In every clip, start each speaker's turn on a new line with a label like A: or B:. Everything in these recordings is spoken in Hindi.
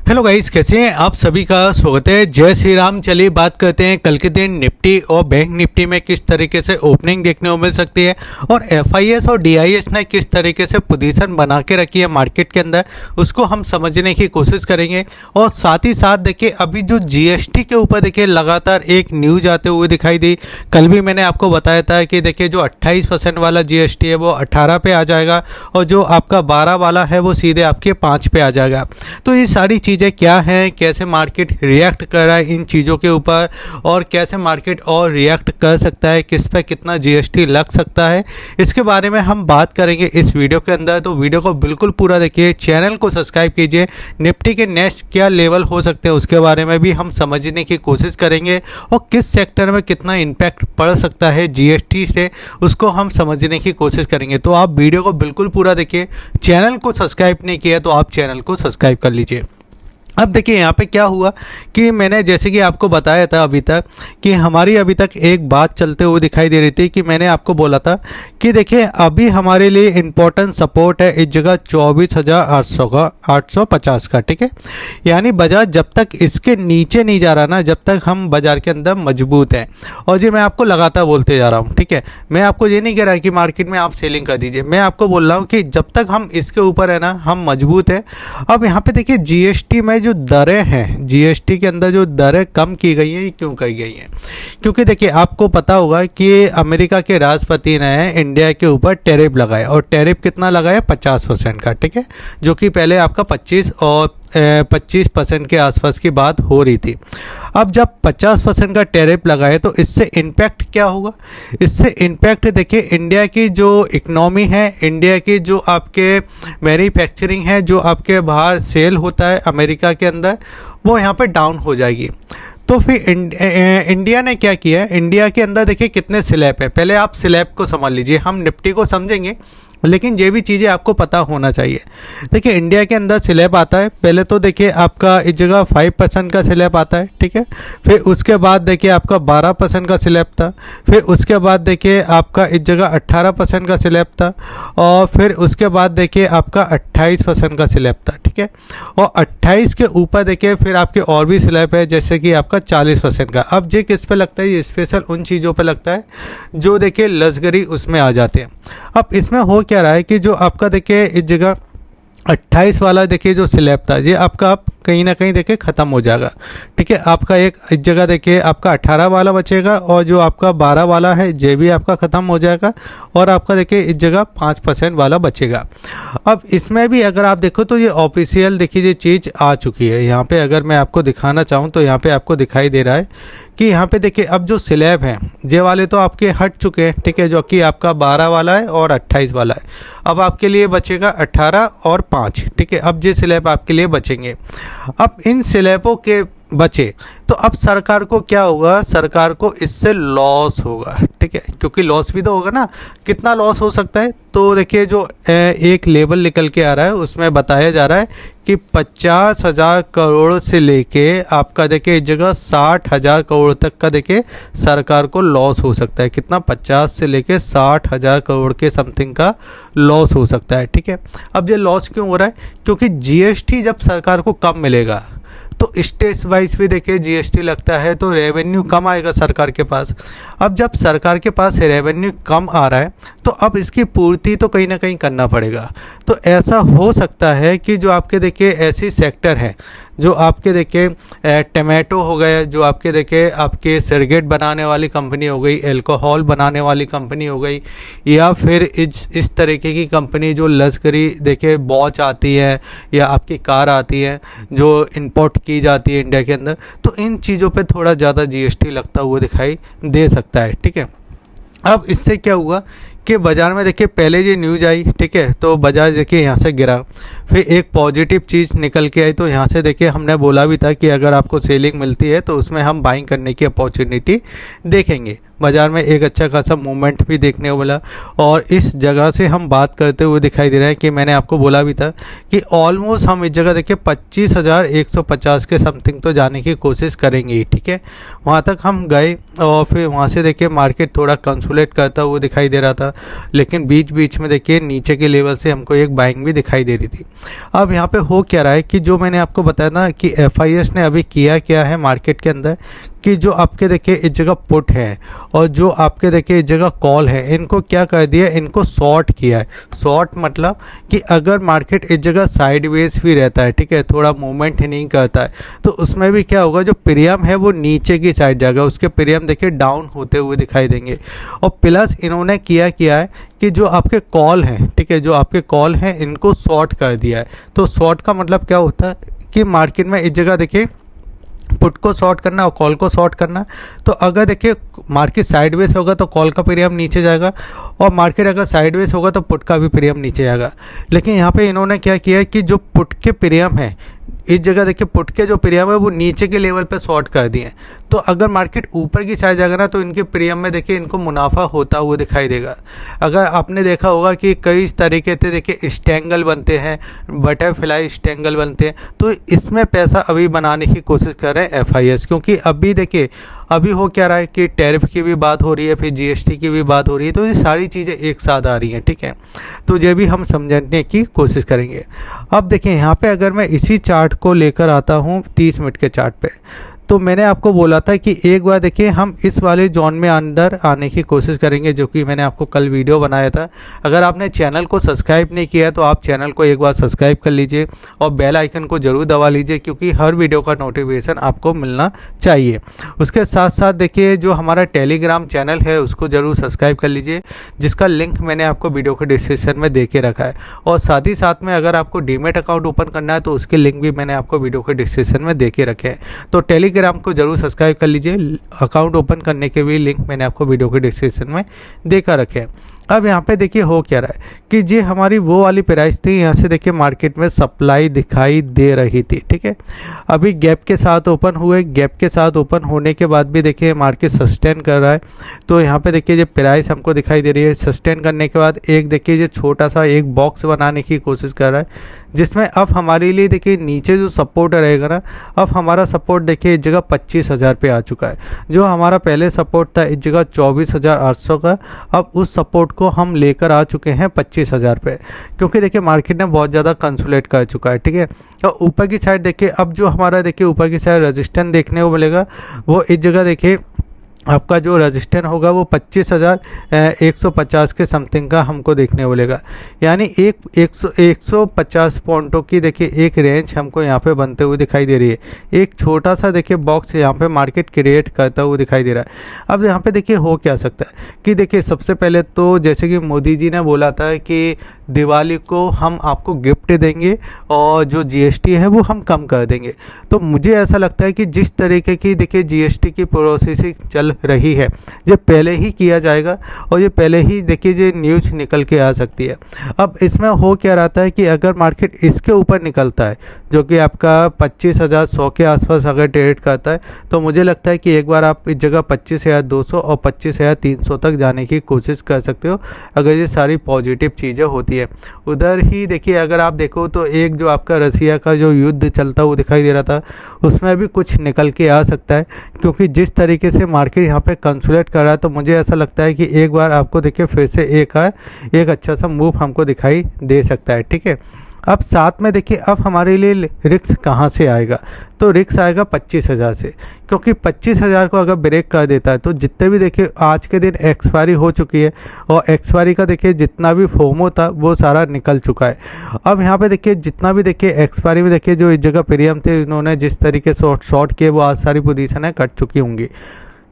A: हेलो गाइस, कैसे हैं आप? सभी का स्वागत है। जय श्री राम। चलिए बात करते हैं कल के दिन निफ्टी और बैंक निफ्टी में किस तरीके से ओपनिंग देखने को मिल सकती है और एफआईएस और डीआईएस ने किस तरीके से पोजीशन बना के रखी है मार्केट के अंदर, उसको हम समझने की कोशिश करेंगे। और साथ ही साथ देखिए, अभी जो जीएसटी के ऊपर देखिए लगातार एक न्यूज आते हुए दिखाई दी। कल भी मैंने आपको बताया था कि देखिए जो 28% वाला जीएसटी है वो 18 पे आ जाएगा और जो आपका 12 वाला है वो सीधे आपके 5 पे आ जाएगा। तो ये सारी चीज़ें क्या हैं, कैसे मार्केट रिएक्ट कर रहा है इन चीज़ों के ऊपर और कैसे मार्केट और रिएक्ट कर सकता है, किस पे कितना जीएसटी लग सकता है, इसके बारे में हम बात करेंगे इस वीडियो के अंदर। तो वीडियो को बिल्कुल पूरा देखिए, चैनल को सब्सक्राइब कीजिए। निफ्टी के नेक्स्ट क्या लेवल हो सकते हैं उसके बारे में भी हम समझने की कोशिश करेंगे और किस सेक्टर में कितना इम्पैक्ट पड़ सकता है जीएसटी से, उसको हम समझने की कोशिश करेंगे। तो आप वीडियो को बिल्कुल पूरा देखिए। चैनल को सब्सक्राइब नहीं किया तो आप चैनल को सब्सक्राइब कर लीजिए। अब देखिए यहाँ पे क्या हुआ कि मैंने जैसे कि आपको बताया था अभी तक कि हमारी अभी तक एक बात चलते हुए दिखाई दे रही थी कि मैंने आपको बोला था कि देखिए अभी हमारे लिए इम्पोर्टेंट सपोर्ट है इस जगह 24,800 का, 850 का, ठीक है। यानी बाजार जब तक इसके नीचे नहीं जा रहा ना, जब तक हम बाजार के अंदर मजबूत हैं। और जी मैं आपको लगातार बोलते जा रहा हूँ, ठीक है। मैं आपको ये नहीं कह रहा कि मार्केट में आप सेलिंग कर दीजिए, मैं आपको बोल रहा हूँ कि जब तक हम इसके ऊपर है ना, हम मजबूत हैं। अब यहाँ पे देखिए जीएसटी में जो दरें हैं, जीएसटी के अंदर जो दरें कम की गई हैं, ये क्यों की गई हैं? क्योंकि देखिए आपको पता होगा कि अमेरिका के राष्ट्रपति ने इंडिया के ऊपर टैरिफ लगाया और टैरिफ कितना लगाया? 50% का, ठीक है। जो कि पहले आपका 25% के आसपास की बात हो रही थी। अब जब 50% का टैरिफ लगाए तो इससे इम्पैक्ट क्या होगा? इससे इम्पैक्ट देखिए इंडिया की जो इकनॉमी है, इंडिया की जो आपके मैन्युफैक्चरिंग है, जो आपके बाहर सेल होता है अमेरिका के अंदर, वो यहाँ पे डाउन हो जाएगी। तो फिर इंडिया ने क्या किया है? इंडिया के अंदर देखिए कितने स्लैब हैं। पहले आप स्लैब को समझ लीजिए, हम निफ्टी को समझेंगे लेकिन ये भी चीज़ें आपको पता होना चाहिए। देखिए इंडिया के अंदर स्लैब आता है, पहले तो देखिए आपका इस जगह 5% का स्लैब आता है, ठीक है। फिर उसके बाद देखिए आपका 12% का स्लैब था, फिर उसके बाद देखिए आपका इस जगह 18% का स्लैब था और फिर उसके बाद देखिए आपका 28% का स्लैब था, ठीक है। और 28 के ऊपर देखिए फिर आपके और भी स्लैब है, जैसे कि आपका 40% का। अब ये किस पे लगता है? ये स्पेशल उन चीज़ों पे लगता है जो देखिए लग्जरी उसमें आ जाते हैं। अब इसमें हो क्या रहा है कि जो आपका देखिए इस जगह 28 वाला देखिए जो स्लैब था, ये आपका आप कहीं ना कहीं देखिए ख़त्म हो जाएगा, ठीक है। आपका एक इस जगह देखिए आपका 18 वाला बचेगा और जो आपका 12 वाला है ये भी आपका ख़त्म हो जाएगा और आपका देखिए इस जगह 5% वाला बचेगा। अब इसमें भी अगर आप देखो तो ये ऑफिशियल देखिए ये चीज़ आ चुकी है। यहाँ पे अगर मैं आपको दिखाना चाहूँ तो यहाँ पे आपको दिखाई दे रहा है कि यहाँ पे देखिए अब जो स्लैब हैं ये वाले तो आपके हट चुके हैं, ठीक है, जो कि आपका 12 वाला है और 28 वाला है। अब आपके लिए बचेगा 18 और 5, ठीक है। अब ये स्लैब आपके लिए बचेंगे। अब इन स्लैबों के बचे तो अब सरकार को क्या होगा? सरकार को इससे लॉस होगा, ठीक है, क्योंकि लॉस भी तो होगा ना। कितना लॉस हो सकता है? तो देखिए जो एक लेवल निकल के आ रहा है उसमें बताया जा रहा है कि 50,000 करोड़ से लेके आपका देखिए इस जगह 60,000 करोड़ तक का देखिए सरकार को लॉस हो सकता है। कितना? 50 से लेके 60,000 करोड़ के समथिंग का लॉस हो सकता है, ठीक है। अब ये लॉस क्यों हो रहा है? क्योंकि जीएसटी जब सरकार को कम मिलेगा तो स्टेट वाइज भी देखिए जीएसटी लगता है तो रेवेन्यू कम आएगा सरकार के पास। अब जब सरकार के पास रेवेन्यू कम आ रहा है तो अब इसकी पूर्ति तो कहीं ना कहीं करना पड़ेगा। तो ऐसा हो सकता है कि जो आपके देखिए ऐसी सेक्टर है, जो आपके देखिए टमाटो हो गए, जो आपके देखिए आपके सिगरेट बनाने वाली कंपनी हो गई, अल्कोहल बनाने वाली कंपनी हो गई, या फिर इस तरीके की कंपनी जो लश्करी देखिए वॉच आती है या आपकी कार आती है जो इंपोर्ट की जाती है इंडिया के अंदर, तो इन चीज़ों पे थोड़ा ज़्यादा जीएसटी लगता हुआ दिखाई दे सकता है, ठीक है। अब इससे क्या हुआ कि बाज़ार में देखिए पहले ये न्यूज़ आई, ठीक है, तो बाज़ार देखिए यहाँ से गिरा, फिर एक पॉजिटिव चीज़ निकल के आई। तो यहाँ से देखिए हमने बोला भी था कि अगर आपको सेलिंग मिलती है तो उसमें हम बाइंग करने की अपॉर्चुनिटी देखेंगे। बाज़ार में एक अच्छा खासा मूवमेंट भी देखने को मिला और इस जगह से हम बात करते हुए दिखाई दे रहा है कि मैंने आपको बोला भी था कि ऑलमोस्ट हम इस जगह देखिए 25,150 के समथिंग तो जाने की कोशिश करेंगे, ठीक है। वहाँ तक हम गए और फिर वहाँ से देखिए मार्केट थोड़ा कंसोलिडेट करता हुआ दिखाई दे रहा था। लेकिन बीच बीच में देखिए नीचे के लेवल से हमको एक बाइंग भी दिखाई दे रही थी। अब यहाँ पे हो क्या रहा है कि जो मैंने आपको बताया ना कि FIS ने अभी किया क्या है मार्केट के अंदर, कि जो आपके देखिए इस जगह पुट है और जो आपके देखिए इस जगह कॉल है, इनको क्या कर दिया, इनको शॉर्ट किया है। शॉर्ट मतलब कि अगर मार्केट इस जगह साइडवेज भी रहता है, ठीक है, थोड़ा मूवमेंट ही नहीं करता है, तो उसमें भी क्या होगा, जो प्रीमियम है वो नीचे की साइड जाएगा, उसके प्रीमियम देखिए डाउन होते हुए दिखाई देंगे। और प्लस इन्होंने किया है कि जो आपके कॉल हैं, ठीक है, जो आपके कॉल हैं इनको शॉर्ट कर दिया है। तो शॉर्ट का मतलब क्या होता है कि मार्केट में इस जगह देखिए पुट को शॉर्ट करना और कॉल को शॉर्ट करना। तो अगर देखिए मार्केट साइडवेज होगा तो कॉल का प्रीमियम नीचे जाएगा, और मार्केट अगर साइडवेज होगा तो पुट का भी प्रीमियम नीचे जाएगा। लेकिन यहाँ पे इन्होंने क्या किया है कि जो पुट के प्रीमियम है इस जगह देखिए पुट के जो प्रीमियम है वो नीचे के लेवल पे शॉर्ट कर दिए। तो अगर मार्केट ऊपर की साइड जाएगा ना तो इनके प्रीमियम में देखिए इनको मुनाफा होता हुआ दिखाई देगा। अगर आपने देखा होगा कि कई तरीके से देखिए स्टैंगल बनते हैं, बटरफ्लाई स्टैंगल बनते हैं, तो इसमें पैसा अभी बनाने की कोशिश कर रहे हैं FIS, क्योंकि अभी देखिए अभी हो क्या रहा है कि टैरिफ की भी बात हो रही है, फिर GST की भी बात हो रही है, तो ये सारी चीज़ें एक साथ आ रही हैं, ठीक है। तो ये भी हम समझने की कोशिश करेंगे। अब देखिए यहाँ पे अगर मैं इसी चार्ट को लेकर आता हूँ 30 मिनट के चार्ट पे, तो मैंने आपको बोला था कि एक बार देखिए हम इस वाले जोन में अंदर आने की कोशिश करेंगे, जो कि मैंने आपको कल वीडियो बनाया था। अगर आपने चैनल को सब्सक्राइब नहीं किया तो आप चैनल को एक बार सब्सक्राइब कर लीजिए और बेल आइकन को ज़रूर दबा लीजिए, क्योंकि हर वीडियो का नोटिफिकेशन आपको मिलना चाहिए। उसके साथ साथ देखिए जो हमारा टेलीग्राम चैनल है उसको ज़रूर सब्सक्राइब कर लीजिए, जिसका लिंक मैंने आपको वीडियो के डिस्क्रिप्शन में दे के रखा है। और साथ ही साथ में अगर आपको डीमेट अकाउंट ओपन करना है तो उसके लिंक भी मैंने आपको वीडियो के डिस्क्रिप्शन में दे के रखे हैं। तो टेलीग्राम को जरूर सब्सक्राइब कर लीजिए। अकाउंट ओपन करने के भी लिंक मैंने आपको वीडियो के डिस्क्रिप्शन में देकर रखे हैं। अब यहाँ पे देखिए हो क्या रहा है कि ये हमारी वो वाली प्राइस थी, यहाँ से देखिए मार्केट में सप्लाई दिखाई दे रही थी, ठीक है। अभी गैप के साथ ओपन हुए, गैप के साथ ओपन होने के बाद भी देखिए मार्केट सस्टेन कर रहा है। तो यहाँ पे देखिए ये प्राइस हमको दिखाई दे रही है। सस्टेन करने के बाद एक देखिए ये छोटा सा एक बॉक्स बनाने की कोशिश कर रहा है, जिसमें अब हमारे लिए देखिए नीचे जो सपोर्ट रहेगा ना, अब हमारा सपोर्ट देखिए इस जगह 25,000 पे आ चुका है। जो हमारा पहले सपोर्ट था इस जगह 24,800 का, अब उस सपोर्ट को हम लेकर आ चुके हैं 25,000 पे, क्योंकि देखिए मार्केट ने बहुत ज़्यादा कंसोलिडेट कर चुका है, ठीक है। और ऊपर की साइड देखिए अब जो हमारा देखिए ऊपर की साइड रेजिस्टेंस देखने को मिलेगा, वो इस जगह देखिए आपका जो रजिस्टेंस होगा वो 25,150 के समथिंग का हमको देखने को मिलेगा। यानी 150 पॉइंटों की देखिए एक रेंज हमको यहाँ पे बनते हुए दिखाई दे रही है। एक छोटा सा देखिए बॉक्स यहाँ पे मार्केट क्रिएट करता हुआ दिखाई दे रहा है। अब यहाँ पे देखिए हो क्या सकता है कि देखिए सबसे पहले तो जैसे कि मोदी जी ने बोला था कि दिवाली को हम आपको गिफ्ट देंगे और जो GST है वो हम कम कर देंगे। तो मुझे ऐसा लगता है कि जिस तरीके की देखिए GST की प्रोसेसिंग चल रही है, ये पहले ही किया जाएगा और ये पहले ही देखिए ये न्यूज़ निकल के आ सकती है। अब इसमें हो क्या रहता है कि अगर मार्केट इसके ऊपर निकलता है, जो कि आपका 25,100 के आसपास अगर ट्रेड करता है, तो मुझे लगता है कि एक बार आप इस जगह 25,200 और 25,300 तक जाने की कोशिश कर सकते हो, अगर ये सारी पॉजिटिव चीज़ें होती है। उधर ही देखिए अगर आप देखो तो एक जो आपका रसिया का जो युद्ध चलता हुआ दिखाई दे रहा था, उसमें भी कुछ निकल के आ सकता है, क्योंकि जिस तरीके से मार्केट यहाँ पे कंसोलिडेट कर रहा है, तो मुझे ऐसा लगता है कि एक बार आपको देखिए फिर से एक अच्छा सा मूव हमको दिखाई दे सकता है, ठीक है। अब साथ में देखिए अब हमारे लिए रिस्क कहाँ से आएगा, तो रिस्क आएगा 25,000 से, क्योंकि 25,000 को अगर ब्रेक कर देता है तो जितने भी देखिए आज के दिन एक्सपायरी हो चुकी है और एक्सपायरी का देखिए जितना भी फोमो था वो सारा निकल चुका है। अब यहाँ पे देखिए जितना भी देखिए एक्सपायरी में देखिए जो इस जगह प्रीमियम थे, इन्होंने जिस तरीके से शॉर्ट किए वो आज सारी पोजीशनें कट चुकी होंगी।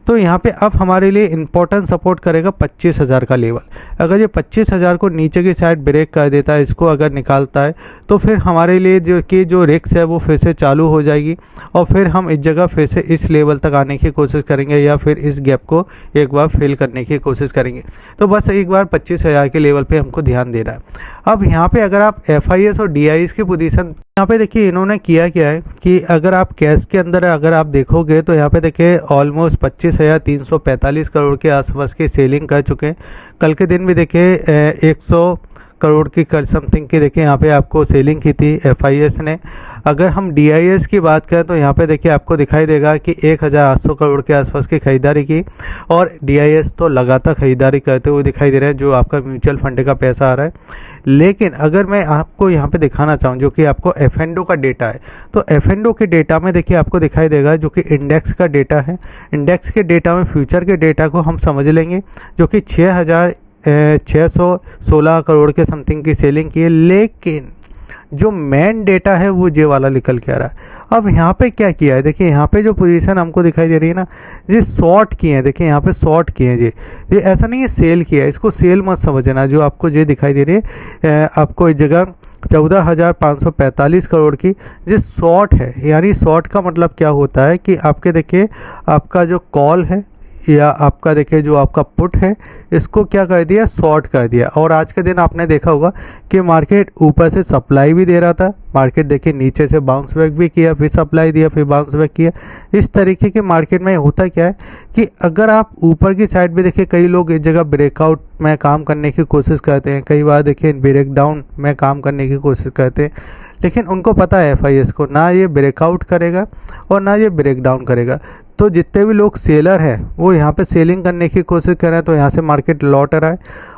A: तो यहाँ पे अब हमारे लिए इम्पोर्टेंट सपोर्ट करेगा 25,000 का लेवल। अगर ये 25,000 को नीचे की साइड ब्रेक कर देता है, इसको अगर निकालता है, तो फिर हमारे लिए जो रिस्क है वो फिर से चालू हो जाएगी और फिर हम इस जगह फिर से इस लेवल तक आने की कोशिश करेंगे या फिर इस गैप को एक बार फिल करने की कोशिश करेंगे। तो बस एक बार 25,000 के लेवल पर हमको ध्यान देना है। अब यहाँ पर अगर आप FIS और DIS की पोजीशन, यहाँ पे देखिए इन्होंने किया क्या है कि अगर आप कैश के अंदर अगर आप देखोगे तो यहाँ पे देखिए ऑलमोस्ट 25,345 करोड़ के आसपास की सेलिंग कर चुके हैं। कल के दिन भी देखिए 100 करोड़ की कल समथिंग की देखिए यहाँ पे आपको सेलिंग की थी FIS ने। अगर हम DIS की बात करें तो यहाँ पे देखिए आपको दिखाई देगा कि 1800 करोड़ के आसपास की खरीदारी की, और DIS तो लगातार खरीदारी करते हुए दिखाई दे रहे हैं, जो आपका म्यूचुअल फंड का पैसा आ रहा है। लेकिन अगर मैं आपको यहाँ पे दिखाना चाहूँ जो कि आपको F&O का डेटा है, तो F&O के डेटा में देखिए आपको दिखाई देगा जो कि इंडेक्स का डेटा है। इंडेक्स के डेटा में फ्यूचर के डेटा को हम समझ लेंगे जो कि 6,616 करोड़ के समथिंग की सेलिंग की है। लेकिन जो मेन डेटा है वो ये वाला निकल के आ रहा है। अब यहाँ पे क्या किया है, देखिए यहाँ पे जो पोजीशन हमको दिखाई दे रही है ना, ये शॉर्ट किए हैं। देखिए यहाँ पे शॉर्ट किए हैं, ये ऐसा नहीं है सेल किया है, इसको सेल मत समझना। जो आपको ये दिखाई दे रही है आपको इस जगह 14,545 करोड़ की ये शॉर्ट है। यानी शॉर्ट का मतलब क्या होता है कि आपके देखिए आपका जो कॉल है या आपका देखिए जो आपका पुट है, इसको क्या कर दिया, शॉर्ट कर दिया। और आज के दिन आपने देखा होगा कि मार्केट ऊपर से सप्लाई भी दे रहा था, मार्केट देखिए नीचे से बाउंस बैक भी किया, फिर सप्लाई दिया, फिर बाउंस बैक किया। इस तरीके के मार्केट में होता क्या है कि अगर आप ऊपर की साइड भी देखिए, कई लोग इस जगह ब्रेकआउट में काम करने की कोशिश करते हैं, कई बार देखिए ब्रेक डाउन में काम करने की कोशिश करते हैं, लेकिन उनको पता है FIS को ना ये ब्रेकआउट करेगा और ना ये ब्रेक डाउन करेगा। तो जितने भी लोग सेलर हैं वो यहाँ पे सेलिंग करने की कोशिश कर रहे हैं, तो यहाँ से मार्केट लौट रहा है।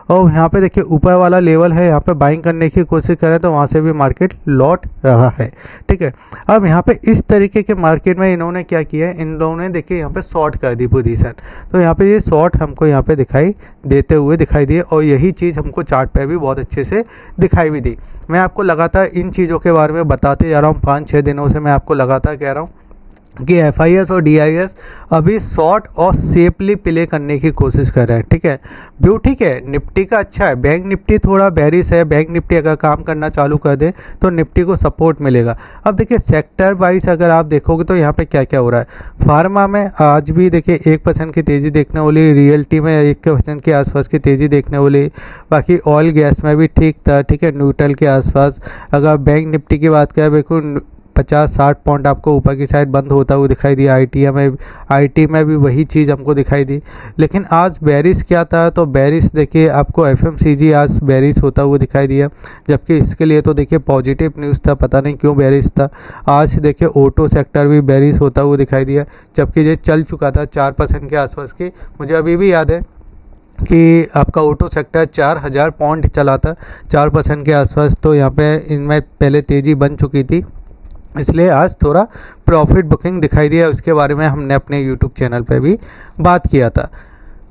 A: और यहाँ पे देखिए ऊपर वाला लेवल है, यहाँ पे बाइंग करने की कोशिश कर रहे हैं, तो वहाँ से भी मार्केट लौट रहा है। ठीक है, अब यहाँ पे इस तरीके के मार्केट में इन्होंने क्या किया है, इन लोगों ने देखिए यहाँ पे शॉर्ट कर दी पोजीशन। तो यहाँ पे ये शॉर्ट हमको यहाँ पे दिखाई देते हुए दिखाई दिए, और यही चीज़ हमको चार्ट पे भी बहुत अच्छे से दिखाई भी दी। मैं आपको लगातार इन चीज़ों के बारे में बताते जा रहा हूँ, 5-6 दिनों से मैं आपको लगातार कह रहा हूँ कि FIS और DIS अभी शॉर्ट और सेफली प्ले करने की कोशिश कर रहे हैं। ठीक है व्यू, ठीक है। निफ्टी का अच्छा है, बैंक निफ्टी थोड़ा बेरिश है। बैंक निफ्टी अगर काम करना चालू कर दे तो निफ्टी को सपोर्ट मिलेगा। अब देखिए सेक्टर वाइज अगर आप देखोगे तो यहाँ पे क्या क्या हो रहा है। फार्मा में आज भी देखिए 1% की तेज़ी देखने वाली, रियल्टी में 1% के आसपास की तेज़ी देखने वाली, बाकी ऑयल गैस में भी ठीक था। ठीक है, न्यूट्रल के आसपास। अगर बैंक निफ्टी की बात करें, बिल्कुल 50-60 पॉइंट आपको ऊपर की साइड बंद होता हुआ दिखाई दिया। IT में भी वही चीज़ हमको दिखाई दी। लेकिन आज बेरिश क्या था, तो बेरिश देखिए आपको FMCG आज बेरिश होता हुआ दिखाई दिया, जबकि इसके लिए तो देखिए पॉजिटिव न्यूज़ था, पता नहीं क्यों बेरिश था। आज देखिए ऑटो सेक्टर भी बेरिश होता हुआ दिखाई दिया, जबकि ये चल चुका था 4% के आसपास की। मुझे अभी भी याद है कि आपका ऑटो सेक्टर 4000 पॉइंट चला था 4% के आसपास। तो यहाँ पे इनमें पहले तेज़ी बन चुकी थी, इसलिए आज थोड़ा प्रॉफिट बुकिंग दिखाई दिया। उसके बारे में हमने अपने YouTube चैनल पे भी बात किया था।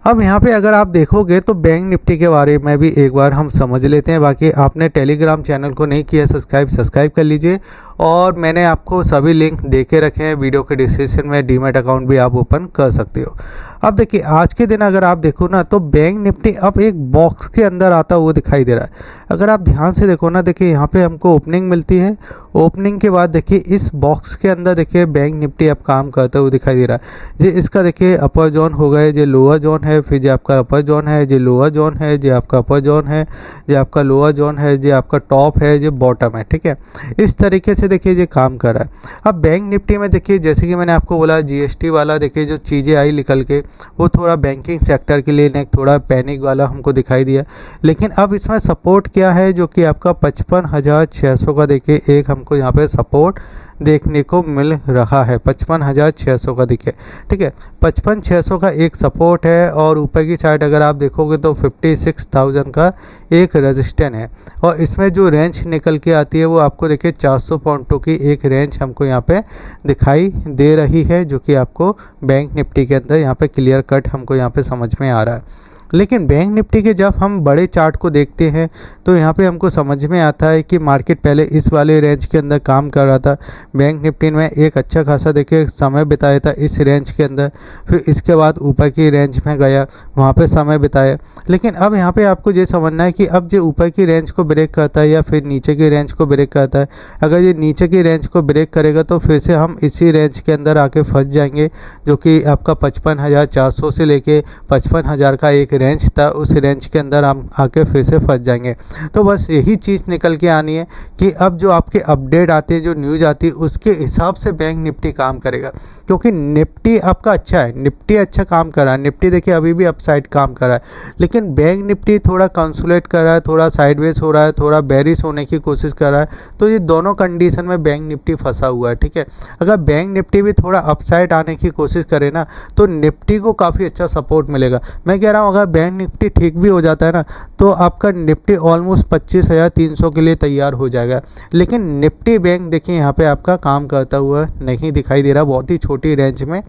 A: अब यहाँ पे अगर आप देखोगे तो बैंक निफ्टी के बारे में भी एक बार हम समझ लेते हैं। बाकी आपने टेलीग्राम चैनल को नहीं किया सब्सक्राइब कर लीजिए, और मैंने आपको सभी लिंक दे के रखे हैं वीडियो के डिस्क्रिप्शन में। डीमैट अकाउंट भी आप ओपन कर सकते हो। अब देखिए आज के दिन अगर आप देखो ना, तो बैंक निफ्टी अब एक बॉक्स के अंदर आता हुआ दिखाई दे रहा है। अगर आप ध्यान से देखो ना, देखिए यहाँ पे हमको ओपनिंग मिलती है, ओपनिंग के बाद देखिए इस बॉक्स के अंदर देखिए बैंक निफ्टी अब काम करते हुए दिखाई दे रहा है। ये इसका देखिए अपर जोन हो गए, ये लोअर जोन है, फिर जो आपका अपर जोन है, ये लोअर जोन है, ये आपका अपर जोन है, ये आपका लोअर जोन है, ये आपका टॉप है, ये बॉटम है। ठीक है, इस तरीके से देखिए ये काम कर रहा है। अब बैंक निफ्टी में देखिए जैसे कि मैंने आपको बोला GST वाला देखिए जो चीज़ें आई निकल के, वो थोड़ा बैंकिंग सेक्टर के लिए एक थोड़ा पैनिक वाला हमको दिखाई दिया। लेकिन अब इसमें सपोर्ट क्या है, जो कि आपका 55,600 का देखिए एक हमको यहाँ पे सपोर्ट देखने को मिल रहा है। 55,600 का दिखे। ठीक है, 55,600 का एक सपोर्ट है, और ऊपर की साइड अगर आप देखोगे तो 56,000 का एक रेजिस्टेंस है। और इसमें जो रेंज निकल के आती है वो आपको देखिए 400 पॉइंटों की एक रेंज हमको यहाँ पे दिखाई दे रही है, जो कि आपको बैंक निफ्टी के अंदर यहाँ पे क्लियर कट हमको यहाँ पे समझ में आ रहा है। लेकिन बैंक निफ्टी के जब हम बड़े चार्ट को देखते हैं तो यहाँ पे हमको समझ में आता है कि मार्केट पहले इस वाले रेंज के अंदर काम कर रहा था। बैंक निफ्टी में एक अच्छा खासा देखिए समय बिताया था इस रेंज के अंदर, फिर इसके बाद ऊपर की रेंज में गया, वहाँ पे समय बिताया। लेकिन अब यहाँ पे आपको ये समझना है कि अब जो ऊपर की रेंज को ब्रेक करता है या फिर नीचे की रेंज को ब्रेक करता है। अगर ये नीचे की रेंज को ब्रेक करेगा तो फिर से हम इसी रेंज के अंदर आके फंस जाएंगे, जो कि आपका 55,400 से लेके 55,000 का एक रेंज था। उस रेंज के अंदर हम आके फिर से फंस जाएंगे। तो बस यही चीज़ निकल के आनी है कि अब जो आपके अपडेट आते हैं, जो न्यूज़ आती है, उसके हिसाब से बैंक निफ्टी काम करेगा। क्योंकि निफ्टी आपका अच्छा है, निफ्टी अच्छा काम कर रहा है, निफ्टी देखिए अभी भी अपसाइड काम कर रहा है, लेकिन बैंक निफ्टी थोड़ा कंसोलिडेट कर रहा है, थोड़ा साइडवेज हो रहा है, थोड़ा बेरिश होने की कोशिश कर रहा है। तो ये दोनों कंडीशन में बैंक निफ्टी फंसा हुआ है, ठीक है। अगर बैंक निफ्टी भी थोड़ा अपसाइड आने की कोशिश करे ना तो निफ्टी को काफ़ी अच्छा सपोर्ट मिलेगा। मैं कह रहा हूँ अगर बैंक निफ्टी ठीक भी हो जाता है ना तो आपका निफ्टी ऑलमोस्ट 25,300 के लिए तैयार हो जाएगा। लेकिन निफ्टी बैंक देखिए यहाँ पे आपका काम करता हुआ नहीं दिखाई दे रहा, बहुत ही छोटी रेंज में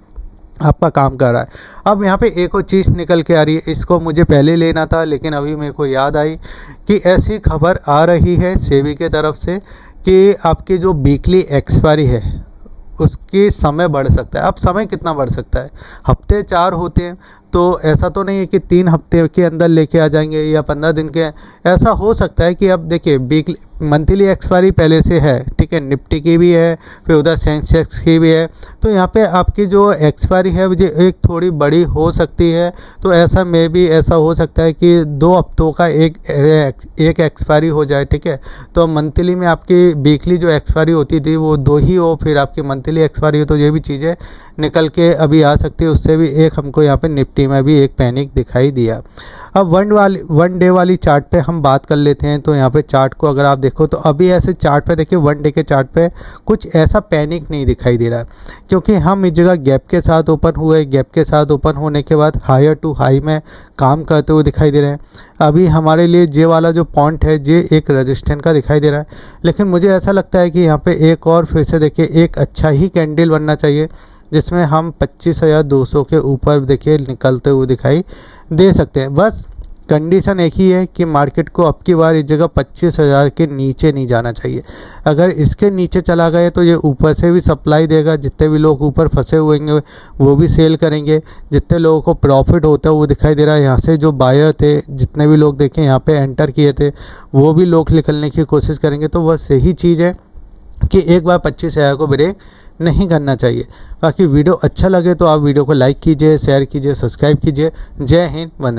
A: आपका काम कर रहा है। अब यहाँ पे एक और चीज़ निकल के आ रही है, इसको मुझे पहले लेना था लेकिन अभी मेरे को याद आई कि ऐसी खबर आ रही है सेबी के तरफ से कि आपकी जो वीकली एक्सपायरी है उसके समय बढ़ सकता है। अब समय कितना बढ़ सकता है, हफ्ते 4 होते हैं, तो ऐसा तो नहीं है कि 3 हफ्ते के अंदर लेके आ जाएंगे या 15 दिन के। ऐसा हो सकता है कि अब देखिए वीकली मंथली एक्सपायरी पहले से है, ठीक है, निफ्टी की भी है, फिर उधर सेंसेक्स की भी है। तो यहाँ पे आपकी जो एक्सपायरी है वो एक थोड़ी बड़ी हो सकती है। तो ऐसा में भी ऐसा हो सकता है कि 2 हफ्तों का एक एक्सपायरी हो जाए, ठीक है। तो मंथली में आपकी वीकली जो एक्सपायरी होती थी वो 2 ही हो, फिर आपकी मंथली एक्सपायरी हो, तो ये भी चीज़ें निकल के अभी आ सकती है। उससे भी एक हमको यहाँ पे निफ्टी में भी एक पैनिक दिखाई दिया। अब वन डे वाली चार्ट पे हम बात कर लेते हैं। तो यहाँ पे चार्ट को अगर आप देखो तो अभी ऐसे चार्ट पे देखिए, वन डे के चार्ट पे कुछ ऐसा पैनिक नहीं दिखाई दे रहा, क्योंकि हम इस जगह गैप के साथ ओपन हुए, गैप के साथ ओपन होने के बाद हायर टू हाई में काम करते हुए दिखाई दे रहे हैं। अभी हमारे लिए जे वाला जो पॉइंट है ये एक रेजिस्टेंस का दिखाई दे रहा है, लेकिन मुझे ऐसा लगता है कि यहाँ पे एक और फिर से देखिए एक अच्छा ही कैंडल बनना चाहिए जिसमें हम 25,200 के ऊपर देखिए निकलते हुए दिखाई दे सकते हैं। बस कंडीशन एक ही है कि मार्केट को अब की बार इस जगह 25,000 के नीचे नहीं जाना चाहिए। अगर इसके नीचे चला गया तो ये ऊपर से भी सप्लाई देगा, जितने भी लोग ऊपर फंसे हुए होंगे वो भी सेल करेंगे, जितने लोगों को प्रॉफिट होता है वो दिखाई दे रहा है। यहाँ से जो बायर थे, जितने भी लोग देखें यहाँ पे एंटर किए थे, वो भी लोग निकलने की कोशिश करेंगे। तो बस यही चीज़ है कि एक बार 25,000 को ब्रेक नहीं करना चाहिए। बाकी वीडियो अच्छा लगे तो आप वीडियो को लाइक कीजिए, शेयर कीजिए, सब्सक्राइब कीजिए। जय हिंद, वंदे मातरम।